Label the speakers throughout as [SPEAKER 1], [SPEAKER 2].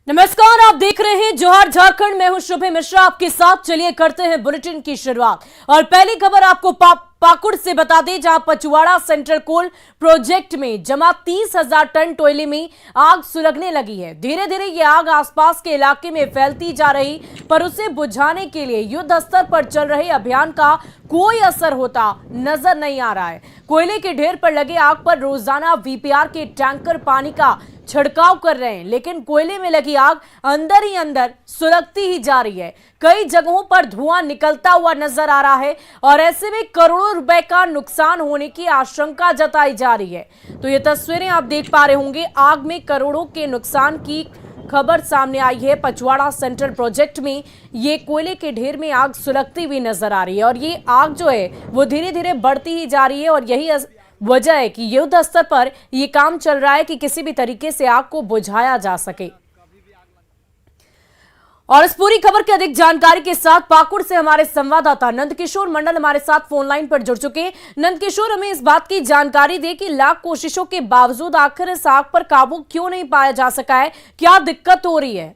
[SPEAKER 1] नमस्कार, आप देख रहे हैं जोहार झारखंड। मैं हूं शुभे मिश्रा आपके साथ। चलिए करते हैं बुलेटिन की शुरुआत और पहली खबर आपको पाकुड़ से बता दें, जहां पचवाड़ा सेंट्रल कोल प्रोजेक्ट में जमा 30,000 टन कोयले में आग सुलगने लगी है। धीरे धीरे ये आग आसपास के इलाके में फैलती जा रही, पर उसे बुझाने के लिए युद्ध स्तर पर चल रहे अभियान का कोई असर होता नजर नहीं आ रहा है। कोयले के ढेर पर लगे आग पर रोजाना वीपीआर के टैंकर पानी का छिड़काव कर रहे हैं, लेकिन कोयले में लगी आग अंदर ही अंदर सुलगती ही जा रही है। कई जगहों पर धुआं निकलता हुआ नजर आ रहा है और ऐसे में करोड़ों रुपए का नुकसान होने की आशंका जताई जा रही है। तो ये तस्वीरें आप देख पा रहे होंगे, आग में करोड़ों के नुकसान की खबर सामने आई है। पचवाड़ा सेंट्रल प्रोजेक्ट में ये कोयले के ढेर में आग सुलगती हुई नजर आ रही है और ये आग जो है वो धीरे धीरे बढ़ती ही जा रही है और यही वजह है कि युद्ध स्तर पर यह काम चल रहा है कि किसी भी तरीके से आग को बुझाया जा सके। और इस पूरी खबर की अधिक जानकारी के साथ पाकुड़ से हमारे संवाददाता नंदकिशोर मंडल हमारे साथ फोन लाइन पर जुड़ चुके हैं। नंदकिशोर, हमें इस बात की जानकारी दे कि लाख कोशिशों के बावजूद आखिर इस आग पर काबू क्यों नहीं पाया जा सका है, क्या दिक्कत हो रही है?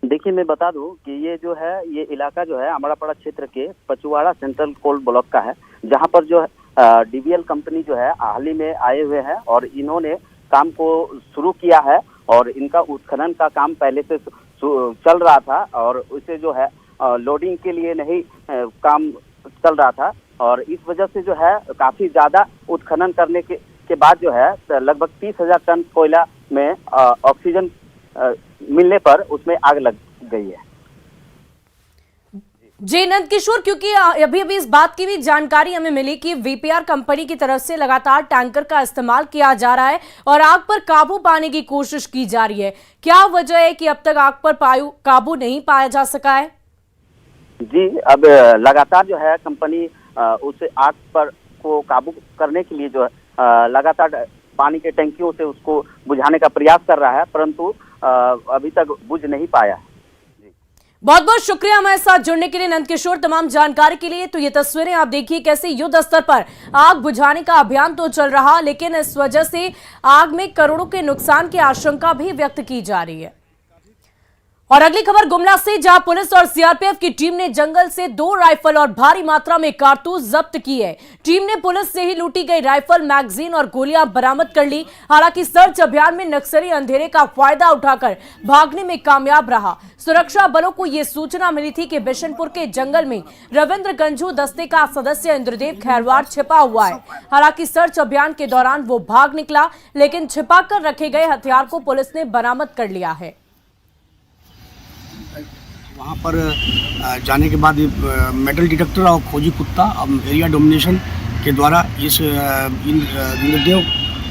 [SPEAKER 2] देखिए, मैं बता दूं कि ये जो है, ये इलाका जो है अमरापाड़ा क्षेत्र के पचवाड़ा सेंट्रल कोल ब्लॉक का है, जहां पर जो डीवीएल कंपनी जो है हाल ही में आए हुए हैं और इन्होंने काम को शुरू किया है और इनका उत्खनन का काम पहले से चल रहा था और उसे जो है लोडिंग के लिए नहीं काम चल रहा था और इस वजह से जो है काफी ज्यादा उत्खनन करने के बाद जो है लगभग 30,000 टन कोयला में ऑक्सीजन मिलने पर उसमें आग लग गई है।
[SPEAKER 1] जी नंदकिशोर, क्योंकि अभी अभी इस बात की भी जानकारी हमें मिली कि वीपीआर कंपनी की तरफ से लगातार टैंकर का इस्तेमाल किया जा रहा है और आग पर काबू पाने की कोशिश की जा रही है। क्या वजह है कि अब तक आग पर काबू नहीं पाया जा सका है?
[SPEAKER 2] जी, अब लगातार जो है कंपनी उस आग पर को काबू करने के लिए जो है लगातार पानी के टंकियों से उसको बुझाने का प्रयास कर रहा है, परंतु अभी तक बुझ नहीं पाया।
[SPEAKER 1] बहुत बहुत शुक्रिया हमारे साथ जुड़ने के लिए नंदकिशोर, तमाम जानकारी के लिए। तो ये तस्वीरें आप देखिए कैसे युद्ध स्तर पर आग बुझाने का अभियान तो चल रहा, लेकिन इस वजह से आग में करोड़ों के नुकसान की आशंका भी व्यक्त की जा रही है। और अगली खबर गुमला से, जहां पुलिस और सीआरपीएफ की टीम ने जंगल से 2 राइफल और भारी मात्रा में कारतूस जब्त की है। टीम ने पुलिस से ही लूटी गई राइफल, मैगजीन और गोलियां बरामद कर ली। हालांकि सर्च अभियान में नक्सली अंधेरे का फायदा उठाकर भागने में कामयाब रहा। सुरक्षा बलों को यह सूचना मिली थी कि बिशनपुर के जंगल में रविंद्र गंजू दस्ते का सदस्य इंद्रदेव खैरवार छिपा हुआ है। हालांकि सर्च अभियान के दौरान वो भाग निकला, लेकिन छिपाकर रखे गए हथियार को पुलिस ने बरामद कर लिया है।
[SPEAKER 3] वहाँ पर जाने के बाद मेटल डिटेक्टर और खोजी कुत्ता एरिया डोमिनेशन के द्वारा इस इंद्रदेव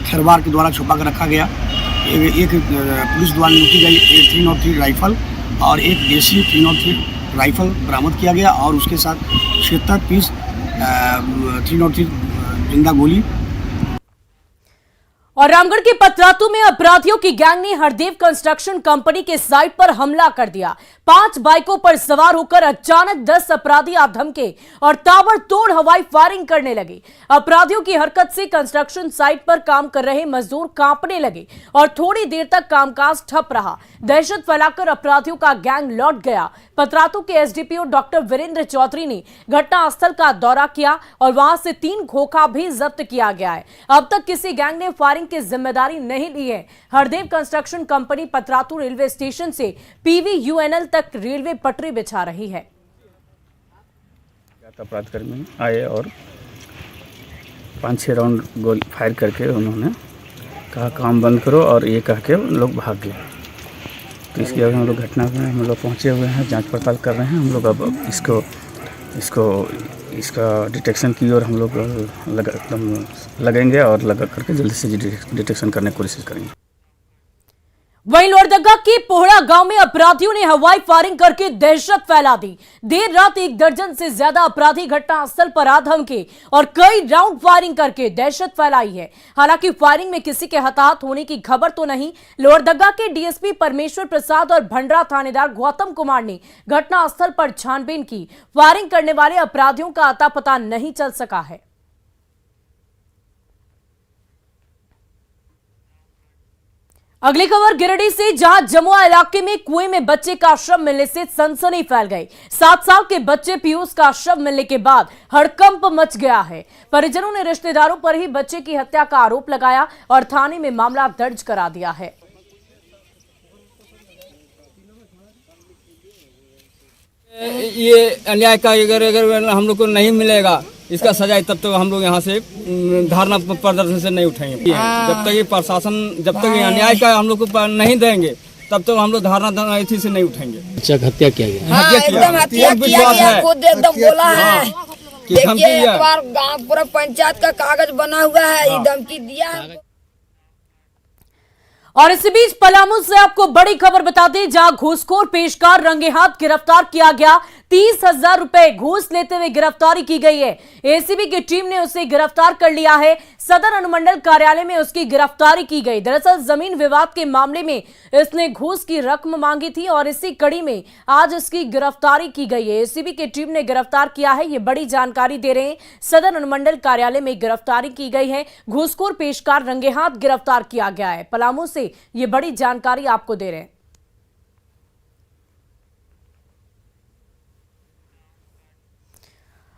[SPEAKER 3] खैरवार के द्वारा छुपा कर रखा गया। एक पुलिस द्वारा लूटी गई 303 राइफल और एक देसी 303 राइफल बरामद किया गया और उसके साथ 76 पीस 303 जिंदा गोली।
[SPEAKER 1] और रामगढ़ के पतरातू में अपराधियों की गैंग ने हरदेव कंस्ट्रक्शन कंपनी के साइट पर हमला कर दिया। 5 बाइकों पर सवार होकर अचानक 10 अपराधी आ धमके और ताबड़तोड़ हवाई फायरिंग करने लगे। अपराधियों की हरकत से कंस्ट्रक्शन साइट पर काम कर रहे मजदूर कांपने लगे और थोड़ी देर तक कामकाज ठप रहा। दहशत फैलाकर अपराधियों का गैंग लौट गया। पतरातू के एसडीपीओ डॉक्टर वीरेंद्र चौधरी ने घटनास्थल का दौरा किया और वहां से 3 खोखा भी जब्त किया गया है। अब तक किसी गैंग ने फायरिंग की जिम्मेदारी नहीं ली है। Hardev construction company Patratu railway station से पीवीयूएनएल तक रेलवे पटरी बिछा रही है।
[SPEAKER 4] अपराधकर्मी आए और 5-6 राउंड गोली फायर करके उन्होंने कहा काम बंद करो और ये कह के उन लोग भाग गए। तो इसके आगे हम लोग घटना में हम लोग पहुँचे हुए हैं, जांच पड़ताल कर रहे हैं। हम लोग अब इसका डिटेक्शन की और हम लोग एकदम लगेंगे और लगा करके जल्दी से डिटेक्शन करने की कोशिश करेंगे।
[SPEAKER 1] वहीं लोहरदगा के पोहड़ा गांव में अपराधियों ने हवाई फायरिंग करके दहशत फैला दी। देर रात 1 दर्जन से ज्यादा अपराधी घटनास्थल पर आ धमके और कई राउंड फायरिंग करके दहशत फैलाई है। हालांकि फायरिंग में किसी के हताहत होने की खबर तो नहीं। लोहरदगा के डीएसपी परमेश्वर प्रसाद और भंडरा थानेदार गौतम कुमार ने घटनास्थल पर छानबीन की। फायरिंग करने वाले अपराधियों का अता पता नहीं चल सका है। अगली खबर गिरिडीह से, जहां जमुआ इलाके में कुएं में बच्चे का शव मिलने से सनसनी फैल गई। 7 साल के बच्चे पीयूष का शव मिलने के बाद हड़कंप मच गया है। परिजनों ने रिश्तेदारों पर ही बच्चे की हत्या का आरोप लगाया और थाने में मामला दर्ज करा दिया है।
[SPEAKER 5] ये अन्याय का अगर हम लोग को नहीं मिलेगा इसका सजा, तब तक हम लोग यहाँ से धरना प्रदर्शन से नहीं उठाएंगे। जब तक ये प्रशासन, जब तक ये अन्याय का हम लोग को नहीं देंगे, तब तक हम लोग धरना इसी से नहीं उठेंगे।
[SPEAKER 6] बच्चा हत्या किया गया,
[SPEAKER 5] हत्या किया,
[SPEAKER 7] खुद एकदम बोला है।
[SPEAKER 5] देखिए
[SPEAKER 7] एक बार गाँव पूरा पंचायत का कागज बना हुआ है, ये धमकी दिया है।
[SPEAKER 1] और इसी बीच पलामू से आपको बड़ी खबर बता दें, जहां घूसखोर पेशकार रंगे हाथ गिरफ्तार किया गया। 30,000 रुपए घूस लेते हुए गिरफ्तारी की गई है। एसीबी की टीम ने उसे गिरफ्तार कर लिया है। सदर अनुमंडल कार्यालय में उसकी गिरफ्तारी की गई। दरअसल जमीन विवाद के मामले में इसने घूस की रकम मांगी थी और इसी कड़ी में आज इसकी गिरफ्तारी की गई है। एसीबी की टीम ने गिरफ्तार किया है, ये बड़ी जानकारी दे रहे हैं। सदर अनुमंडल कार्यालय में गिरफ्तारी की गई है। घूसखोर पेशकार रंगे हाथ गिरफ्तार किया गया है। पलामू से ये बड़ी जानकारी आपको दे रहे हैं।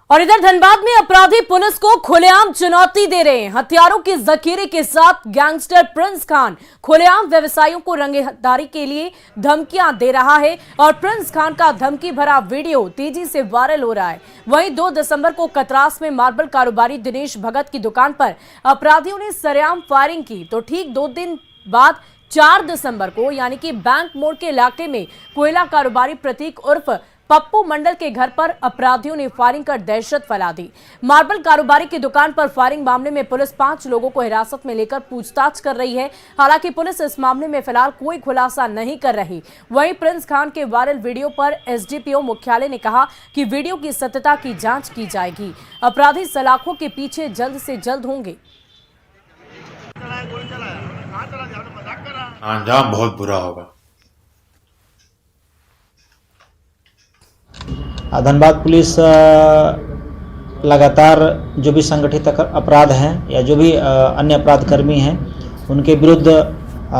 [SPEAKER 1] और इधर धनबाद में अपराधी पुलिस को खुलेआम चुनौती दे रहे हैं। हथियारों के जखीरे के साथ गैंगस्टर प्रिंस खान खुलेआम व्यवसायियों को रंगेदारी के लिए धमकियां दे रहा है और प्रिंस खान का धमकी भरा वीडियो तेजी से वायरल हो रहा है। वहीं 2 दिसंबर को कतरास में मार्बल कारोबारी दिनेश भगत की दुकान पर अपराधियों ने सरेआम फायरिंग की, तो ठीक 2 दिन बाद 4 दिसंबर को यानी कि बैंक मोड़ के इलाके में कोयला कारोबारी प्रतीक उर्फ पप्पू मंडल के घर पर अपराधियों ने फायरिंग कर दहशत फैला दी। मार्बल कारोबारी की दुकान पर फायरिंग मामले में पुलिस 5 लोगों को हिरासत में लेकर पूछताछ कर रही है। हालांकि पुलिस इस मामले में फिलहाल कोई खुलासा नहीं कर रही। वहीं प्रिंस खान के वायरल वीडियो पर एसडीपीओ मुख्यालय ने कहा कि वीडियो की सत्यता की जांच की जाएगी। अपराधी सलाखों के पीछे जल्द से जल्द होंगे।
[SPEAKER 8] अंजाम बहुत बुरा होगा।
[SPEAKER 6] धनबाद पुलिस लगातार जो भी संगठित अपराध हैं या जो भी अन्य अपराध कर्मी हैं उनके विरुद्ध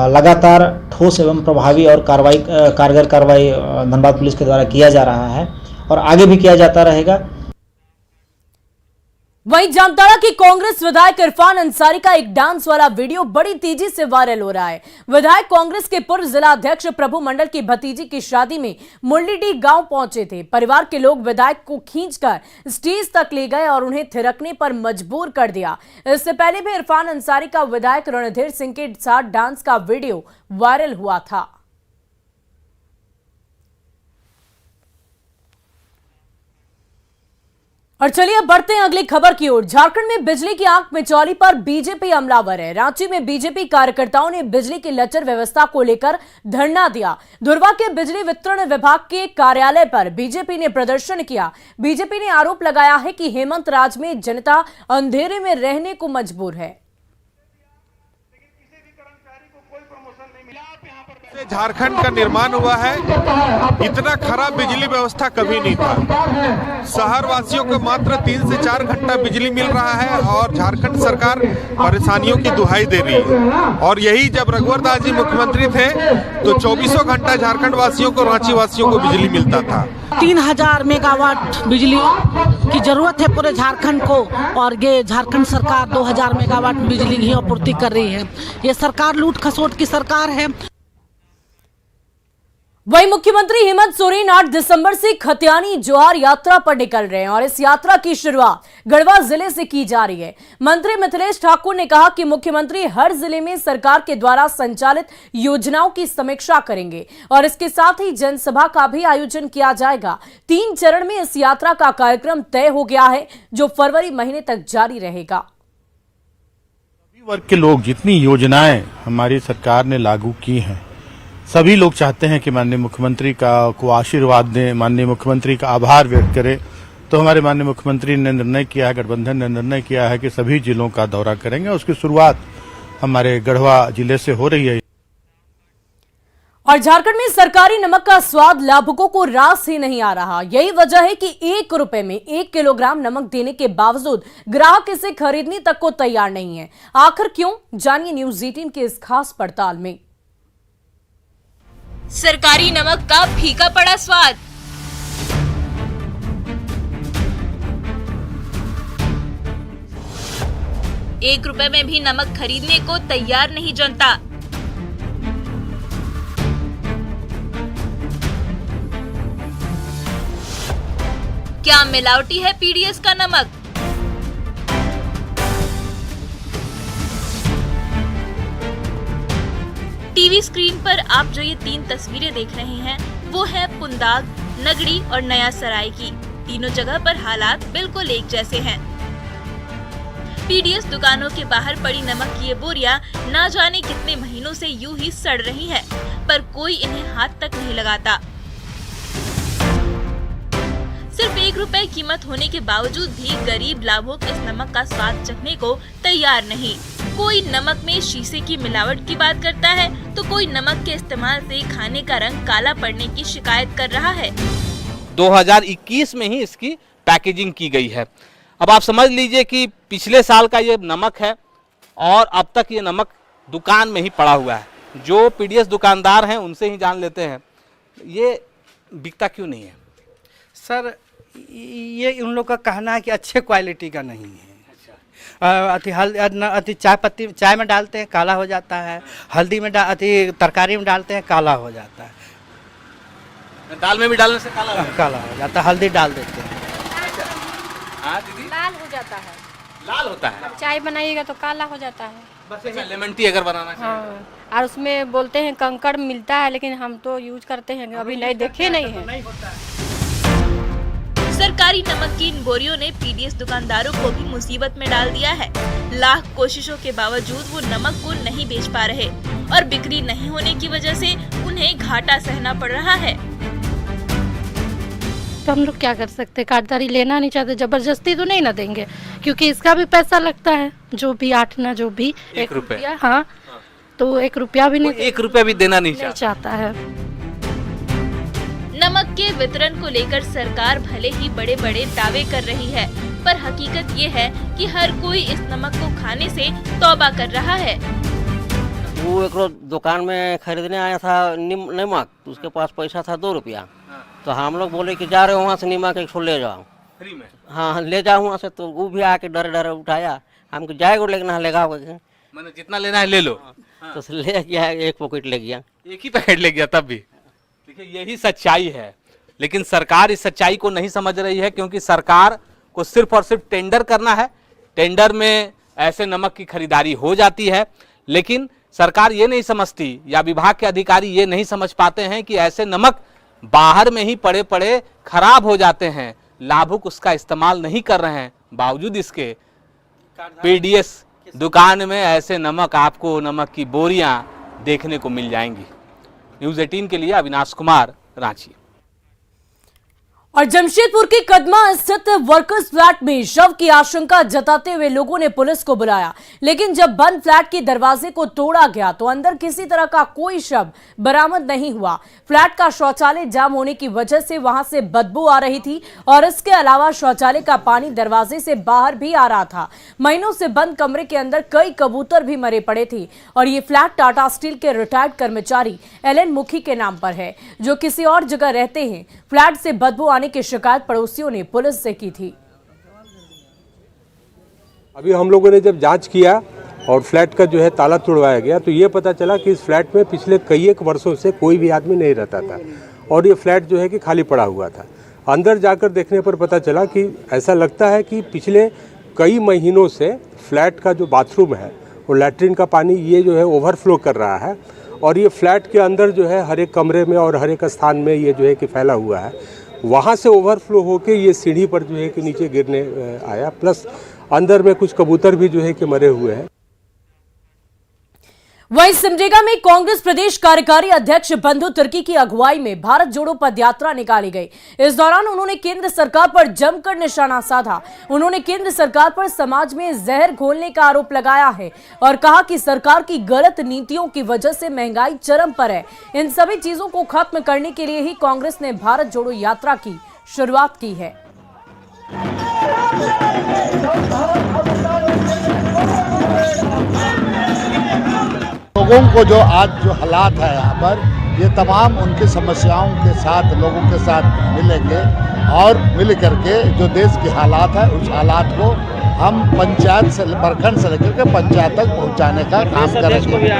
[SPEAKER 6] लगातार ठोस एवं प्रभावी और कारगर कार्रवाई धनबाद पुलिस के द्वारा किया जा रहा है और आगे भी किया जाता रहेगा।
[SPEAKER 1] वहीं जामताड़ा की कांग्रेस विधायक इरफान अंसारी का एक डांस वाला वीडियो बड़ी तेजी से वायरल हो रहा है। विधायक कांग्रेस के पूर्व जिला अध्यक्ष प्रभु मंडल की भतीजी की शादी में मुरलीडीह गांव पहुंचे थे। परिवार के लोग विधायक को खींचकर स्टेज तक ले गए और उन्हें थिरकने पर मजबूर कर दिया। इससे पहले भी इरफान अंसारी का विधायक रणधीर सिंह के साथ डांस का वीडियो वायरल हुआ था। और चलिए अब बढ़ते हैं अगली खबर की ओर। झारखंड में बिजली की आंख मिचौली पर बीजेपी हमलावर है। रांची में बीजेपी कार्यकर्ताओं ने बिजली की लचर व्यवस्था को लेकर धरना दिया। धुरवा के बिजली वितरण विभाग के कार्यालय पर बीजेपी ने प्रदर्शन किया। बीजेपी ने आरोप लगाया है कि हेमंत राज में जनता अंधेरे में रहने को मजबूर है।
[SPEAKER 9] झारखंड का निर्माण हुआ है, इतना खराब बिजली व्यवस्था कभी नहीं था। शहर वासियों को मात्र 3 से 4 घंटा बिजली मिल रहा है और झारखंड सरकार परेशानियों की दुहाई दे रही है। और यही जब रघुवर दास जी मुख्यमंत्री थे तो 24 घंटा झारखंड वासियों को, रांची वासियों को बिजली मिलता था।
[SPEAKER 10] 3000 मेगावाट बिजली की जरूरत है पूरे झारखंड को और ये झारखंड सरकार 2000 मेगावाट बिजली की आपूर्ति कर रही है। ये सरकार लूट खसोट की सरकार है।
[SPEAKER 1] वहीं मुख्यमंत्री हेमंत सोरेन 8 दिसंबर से खतियानी जोहार यात्रा पर निकल रहे हैं और इस यात्रा की शुरुआत गढ़वा जिले से की जा रही है। मंत्री मिथिलेश ठाकुर ने कहा कि मुख्यमंत्री हर जिले में सरकार के द्वारा संचालित योजनाओं की समीक्षा करेंगे और इसके साथ ही जनसभा का भी आयोजन किया जाएगा। 3 चरण में इस यात्रा का कार्यक्रम तय हो गया है जो फरवरी महीने तक जारी रहेगा।
[SPEAKER 8] सभी वर्ग के लोग जितनी योजनाएं हमारी सरकार ने लागू की हैं, सभी लोग चाहते हैं कि माननीय मुख्यमंत्री को आशीर्वाद दें, माननीय मुख्यमंत्री का आभार व्यक्त करें। तो हमारे माननीय मुख्यमंत्री ने निर्णय किया है, गठबंधन ने निर्णय किया है कि सभी जिलों का दौरा करेंगे। उसकी शुरुआत हमारे गढ़वा जिले से हो रही है।
[SPEAKER 1] और झारखंड में सरकारी नमक का स्वाद लाभुकों को रास ही नहीं आ रहा। यही वजह है कि 1 रुपए में 1 किलोग्राम नमक देने के बावजूद ग्राहक इसे खरीदने तक को तैयार नहीं है। आखिर क्यों? जानिए न्यूज़ 18 के इस खास पड़ताल में।
[SPEAKER 11] सरकारी नमक का फीका पड़ा स्वाद। ₹1 में भी नमक खरीदने को तैयार नहीं जनता। क्या मिलावटी है पीडीएस का नमक? टीवी स्क्रीन पर आप जो ये 3 तस्वीरें देख रहे हैं वो है पुंदाग, नगड़ी और नया सराय की। तीनों जगह पर हालात बिल्कुल एक जैसे हैं। पीडीएस दुकानों के बाहर पड़ी नमक की ये बोरियां ना जाने कितने महीनों से यूं ही सड़ रही हैं, पर कोई इन्हें हाथ तक नहीं लगाता। सिर्फ ₹1 कीमत होने के बावजूद भी गरीब लाभुक इस नमक का स्वाद चखने को तैयार नहीं। कोई नमक में शीशे की मिलावट की बात करता है तो कोई नमक के इस्तेमाल से खाने का रंग काला पड़ने की शिकायत कर रहा है।
[SPEAKER 12] 2021 में ही इसकी पैकेजिंग की गई है। अब आप समझ लीजिए कि पिछले साल का ये नमक है और अब तक ये नमक दुकान में ही पड़ा हुआ है। जो पीडीएस दुकानदार हैं उनसे ही जान लेते हैं ये बिकता क्यों नहीं है।
[SPEAKER 13] सर ये उन लोग का कहना है कि अच्छे क्वालिटी का नहीं है। अति चाय में डालते हैं काला हो जाता है, हल्दी में तरकारी में डालते हैं काला हो जाता है,
[SPEAKER 12] दाल में भी डालने से काला
[SPEAKER 13] हो जाता है, हल्दी डाल देते हैं।
[SPEAKER 12] हाँ दीदी,
[SPEAKER 14] लाल हो जाता है।
[SPEAKER 12] लाल होता है।
[SPEAKER 14] चाय बनाइएगा तो काला हो जाता है।
[SPEAKER 12] बस लेमन टी अगर बनाना चाहिए।
[SPEAKER 14] हाँ, और उसमें बोलते हैं कंकड़ मिलता है, लेकिन हम तो यूज करते हैं, अभी नहीं देखे नहीं है।
[SPEAKER 11] सरकारी नमक की इन बोरियों ने पीडीएस दुकानदारों को भी मुसीबत में डाल दिया है। लाख कोशिशों के बावजूद वो नमक को नहीं बेच पा रहे और बिक्री नहीं होने की वजह से उन्हें घाटा सहना पड़ रहा है।
[SPEAKER 14] तो हम लोग क्या कर सकते, कार्डदारी लेना नहीं चाहते, जबरदस्ती तो नहीं ना देंगे, क्योंकि इसका भी पैसा लगता है, जो भी 8 ना जो भी ₹1। हाँ, तो ₹1 भी नहीं,
[SPEAKER 12] ₹1 भी देना नहीं
[SPEAKER 14] चाहता है।
[SPEAKER 11] नमक के वितरण को लेकर सरकार भले ही बड़े बड़े दावे कर रही है, पर हकीकत ये है कि हर कोई इस नमक को खाने से तौबा कर रहा है।
[SPEAKER 15] वो एक दुकान में खरीदने आया था नमक, उसके पास पैसा था ₹2। तो हम लोग बोले कि जा रहे हो वहाँ से नमक 1 ले जाओ
[SPEAKER 12] फ्री में।
[SPEAKER 15] हाँ ले जाओ वहाँ से, तो वो भी आके डर उठाया हमको, जाएगा लेना लेगा
[SPEAKER 12] मैंने जितना लेना है ले लो।
[SPEAKER 15] तो ले गया, 1 पैकेट ले गया,
[SPEAKER 12] 1 ही पैकेट ले गया। तब भी देखिए यही सच्चाई है, लेकिन सरकार इस सच्चाई को नहीं समझ रही है, क्योंकि सरकार को सिर्फ और सिर्फ टेंडर करना है। टेंडर में ऐसे नमक की खरीदारी हो जाती है, लेकिन सरकार ये नहीं समझती या विभाग के अधिकारी ये नहीं समझ पाते हैं कि ऐसे नमक बाहर में ही पड़े पड़े खराब हो जाते हैं, लाभुक उसका इस्तेमाल नहीं कर रहे हैं। बावजूद इसके पीडीएस दुकान में ऐसे नमक, आपको नमक की बोरियां देखने को मिल जाएंगी। न्यूज़ 18 के लिए अविनाश कुमार, रांची।
[SPEAKER 1] और जमशेदपुर के कदमा स्थित वर्कर्स फ्लैट में शव की आशंका जताते हुए लोगों ने पुलिस को बुलाया, लेकिन जब बंद फ्लैट के दरवाजे को तोड़ा गया तो अंदर किसी तरह का कोई शव बरामद नहीं हुआ। फ्लैट का शौचालय जाम होने की वजह से वहां से बदबू आ रही थी और इसके अलावा शौचालय का पानी दरवाजे से बाहर भी आ रहा था। महीनों से बंद कमरे के अंदर कई कबूतर भी मरे पड़े थे और ये फ्लैट टाटा स्टील के रिटायर्ड कर्मचारी एलन मुखी के नाम पर है, जो किसी और जगह रहते हैं। फ्लैट से बदबू आने की शिकायत पड़ोसियों ने पुलिस से की थी।
[SPEAKER 16] अभी हम लोगों ने जब जांच किया और फ्लैट का जो है ताला तोड़वाया गया, तो ये पता चला कि इस फ्लैट में पिछले कई एक वर्षों से कोई भी आदमी नहीं रहता था और ये फ्लैट जो है कि खाली पड़ा हुआ था। अंदर जाकर देखने पर पता चला कि ऐसा लगता है कि पिछले कई महीनों से फ्लैट का जो बाथरूम है वो लैट्रिन का पानी ये जो है ओवरफ्लो कर रहा है और ये फ्लैट के अंदर जो है हर एक कमरे में और हर एक स्थान में ये जो है कि फैला हुआ है। वहाँ से ओवरफ्लो होके ये सीढ़ी पर जो है कि नीचे गिरने आया, प्लस अंदर में कुछ कबूतर भी जो है कि मरे हुए हैं।
[SPEAKER 1] वहीं सिमडेगा में कांग्रेस प्रदेश कार्यकारी अध्यक्ष बंधु तिर्की की अगुवाई में भारत जोड़ो पदयात्रा निकाली गई। इस दौरान उन्होंने केंद्र सरकार पर जमकर निशाना साधा। उन्होंने केंद्र सरकार पर समाज में जहर घोलने का आरोप लगाया है और कहा कि सरकार की गलत नीतियों की वजह से महंगाई चरम पर है। इन सभी चीजों को खत्म करने के लिए ही कांग्रेस ने भारत जोड़ो यात्रा की शुरुआत की है।
[SPEAKER 17] लोगों को जो आज जो हालात है यहाँ पर, ये तमाम उनकी समस्याओं के साथ लोगों के साथ मिलेंगे और मिल करके जो देश के हालात है उस हालात को हम पंचायत से प्रखंड से लेकर के पंचायत तक पहुंचाने का काम करेंगे।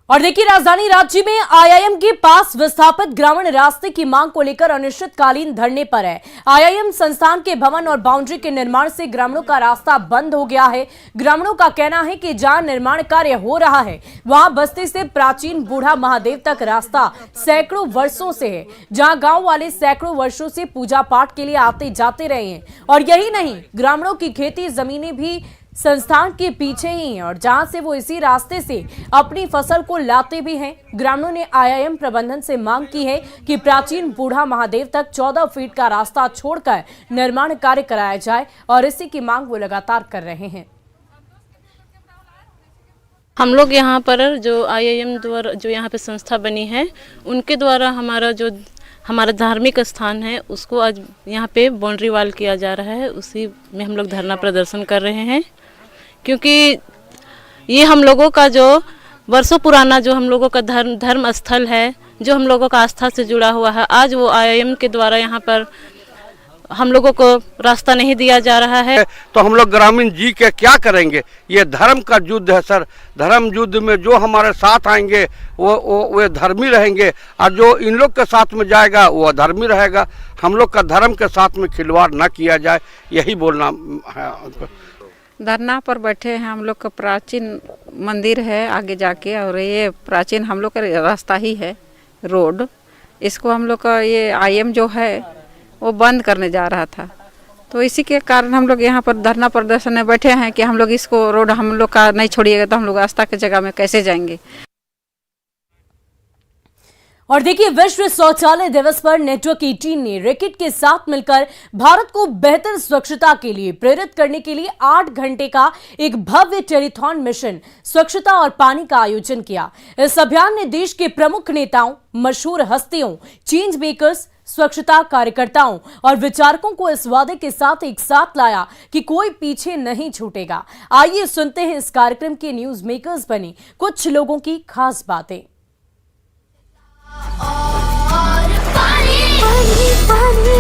[SPEAKER 1] और देखिए, राजधानी रांची में आईआईएम के पास विस्थापित ग्रामीण रास्ते की मांग को लेकर अनिश्चितकालीन धरने पर है। आईआईएम संस्थान के भवन और बाउंड्री के निर्माण से ग्रामीणों का रास्ता बंद हो गया है। ग्रामीणों का कहना है कि जहां निर्माण कार्य हो रहा है वहां बस्ती से प्राचीन बूढ़ा महादेव तक रास्ता सैकड़ों वर्षों से है, जहां गांव वाले सैकड़ों वर्षों से पूजा पाठ के लिए आते जाते रहे हैं। और यही नहीं, ग्रामीणों की खेती जमीनें भी संस्थान के पीछे ही हैं और जहां से वो इसी रास्ते से अपनी फसल को लाते भी हैं। ग्रामीणों ने आईआईएम प्रबंधन से मांग की है कि प्राचीन बूढ़ा महादेव तक 14 फीट का रास्ता छोड़कर निर्माण कार्य कराया जाए और इसी की मांग वो लगातार कर रहे हैं।
[SPEAKER 18] हम लोग यहाँ पर जो आईआईएम द्वारा जो यहाँ पे संस्था बनी है उनके द्वारा हमारा धार्मिक स्थान है उसको आज यहाँ पे बाउंड्री वाल किया जा रहा है। उसी में हम लोग धरना प्रदर्शन कर रहे हैं, क्योंकि ये हम लोगों का जो वर्षों पुराना जो हम लोगों का धर्म स्थल है, जो हम लोगों का आस्था से जुड़ा हुआ है, आज वो आईआईएम के द्वारा यहाँ पर हम लोगों को रास्ता नहीं दिया जा रहा है।
[SPEAKER 19] तो हम लोग ग्रामीण जी के क्या करेंगे? ये धर्म का युद्ध है सर। धर्म युद्ध में जो हमारे साथ आएंगे वो धर्मी रहेंगे और जो इन लोग के साथ में जाएगा वो अधर्मी रहेगा। हम लोग का धर्म के साथ में खिलवाड़ ना किया जाए, यही बोलना है।
[SPEAKER 20] धरना पर बैठे हैं। हम लोग का प्राचीन मंदिर है आगे जाके, और ये प्राचीन हम लोग का रास्ता ही है, रोड। इसको हम लोग का ये आईएम जो है वो बंद करने जा रहा था, तो इसी के कारण हम लोग यहाँ पर धरना प्रदर्शन में बैठे हैं कि हम लोग इसको रोड हम लोग का नहीं छोड़िएगा तो हम लोग आस्था की जगह में कैसे जाएंगे।
[SPEAKER 1] और देखिए, विश्व शौचालय दिवस पर नेटवर्क 18 ने रैकेट के साथ मिलकर भारत को बेहतर स्वच्छता के लिए प्रेरित करने के लिए 8 घंटे का एक भव्य टेलीथॉन मिशन स्वच्छता और पानी का आयोजन किया। इस अभियान ने देश के प्रमुख नेताओं, मशहूर हस्तियों, चेंज मेकर्स, स्वच्छता कार्यकर्ताओं और विचारकों को इस वादे के साथ एक साथ लाया कि कोई पीछे नहीं छूटेगा। आइए सुनते हैं इस कार्यक्रम के न्यूज मेकर्स बने कुछ लोगों की खास बातें।
[SPEAKER 21] और पानी पानी पानी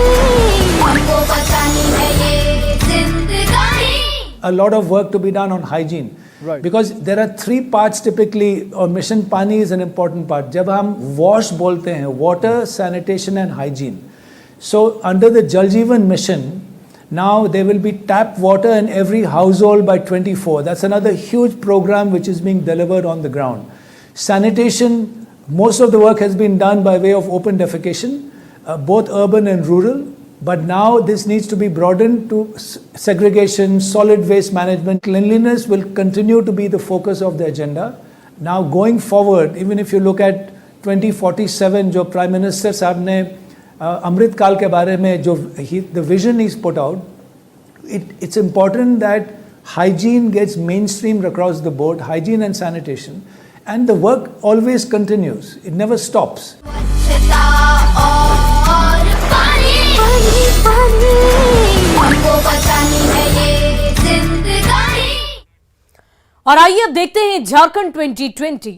[SPEAKER 21] हमको बचानी है ये जिंदगानी।
[SPEAKER 22] A lot of work to be done on hygiene, right? Because there are 3 parts typically, और mission पानी is an important part. जब हम wash बोलते हैं, water, sanitation and hygiene. So under the Jal Jeevan mission, now there will be tap water in every household by 24. That's another huge program which is being delivered on the ground. Sanitation, most of the work has been done by way of open defecation, both urban and rural. But now this needs to be broadened to segregation, solid waste management. Cleanliness will continue to be the focus of the agenda. Now going forward, even if you look at 2047, जो Prime Minister साहब ने अमृत काल के बारे में जो the vision he's put out, it's important that hygiene gets mainstreamed across the board, hygiene and sanitation, and the work always continues. It never stops.
[SPEAKER 1] और आइए अब देखते हैं झारखंड 2020।